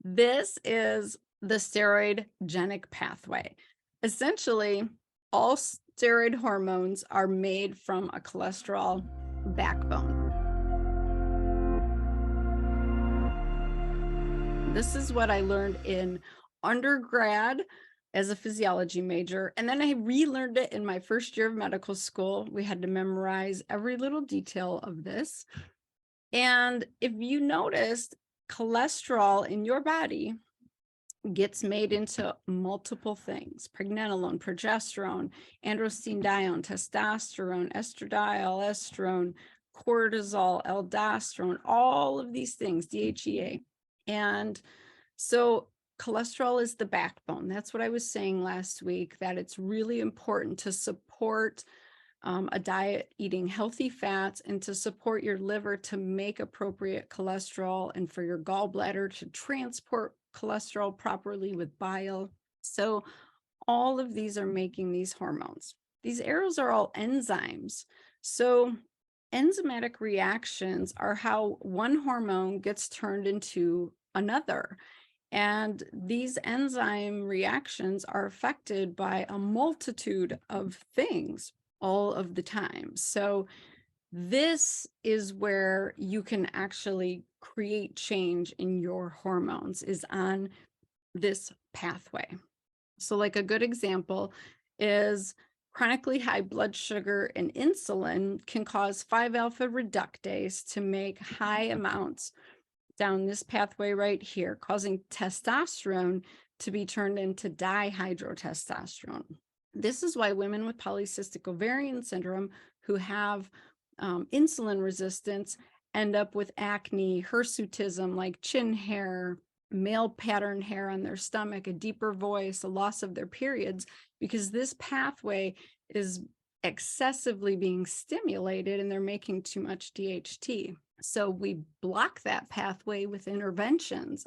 This is the steroidogenic pathway. Essentially, all steroid hormones are made from a cholesterol backbone. This is what I learned in undergrad as a physiology major, and then I relearned it in my first year of medical school. We had to memorize every little detail of this. And if you noticed, cholesterol in your body gets made into multiple things: pregnenolone, progesterone, androstenedione, testosterone, estradiol, estrone, cortisol, aldosterone, all of these things, DHEA. And so cholesterol is the backbone. That's what I was saying last week, that it's really important to support a diet eating healthy fats and to support your liver to make appropriate cholesterol and for your gallbladder to transport cholesterol properly with bile. So all of these are making these hormones. These arrows are all enzymes. So enzymatic reactions are how one hormone gets turned into another. And these enzyme reactions are affected by a multitude of things all of the time. So this is where you can actually create change in your hormones, is on this pathway. So like a good example is chronically high blood sugar and insulin can cause 5-alpha reductase to make high amounts down this pathway right here, causing testosterone to be turned into dihydrotestosterone. This is why women with polycystic ovarian syndrome who have insulin resistance end up with acne, hirsutism, like chin hair, male pattern hair on their stomach, a deeper voice, a loss of their periods, because this pathway is excessively being stimulated and they're making too much DHT. So we block that pathway with interventions,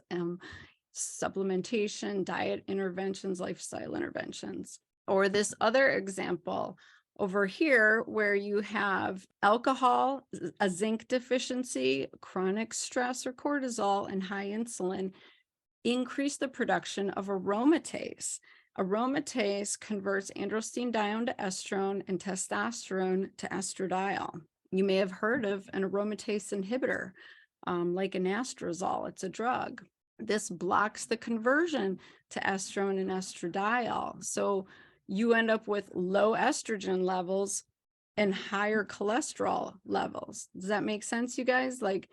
supplementation, diet interventions, lifestyle interventions. Or this other example over here, where you have alcohol, a zinc deficiency, chronic stress or cortisol, and high insulin, increase the production of aromatase. Aromatase converts androstenedione to estrone and testosterone to estradiol. You may have heard of an aromatase inhibitor, like an anastrozole. It's a drug. This blocks the conversion to estrone and estradiol. So you end up with low estrogen levels and higher cholesterol levels. Does that make sense, you guys? Like,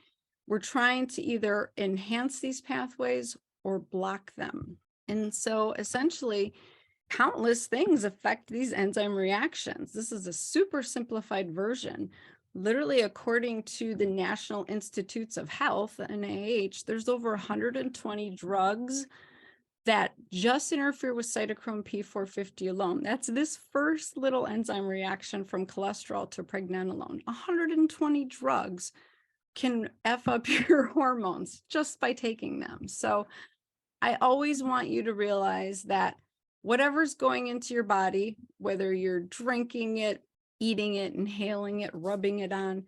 we're trying to either enhance these pathways or block them. And so essentially, countless things affect these enzyme reactions. This is a super simplified version. Literally, according to the National Institutes of Health, NIH, there's over 120 drugs that just interfere with cytochrome P450 alone. That's this first little enzyme reaction from cholesterol to pregnenolone. 120 drugs can F up your hormones just by taking them. So I always want you to realize that whatever's going into your body, whether you're drinking it, eating it, inhaling it, rubbing it on,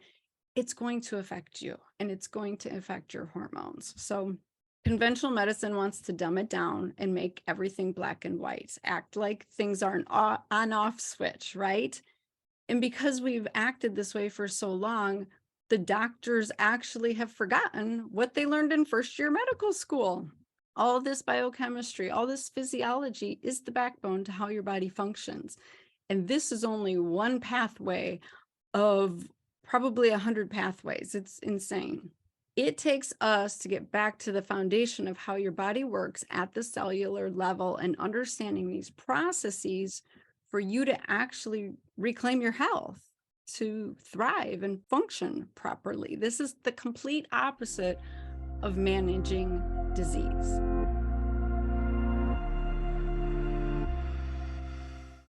it's going to affect you and it's going to affect your hormones. So conventional medicine wants to dumb it down and make everything black and white, act like things are an on-off switch, right? And because we've acted this way for so long, the doctors actually have forgotten what they learned in first year medical school. All this biochemistry, all this physiology is the backbone to how your body functions. And this is only one pathway of probably 100 pathways. It's insane. It takes us to get back to the foundation of how your body works at the cellular level and understanding these processes for you to actually reclaim your health, to thrive and function properly. This is the complete opposite of managing disease.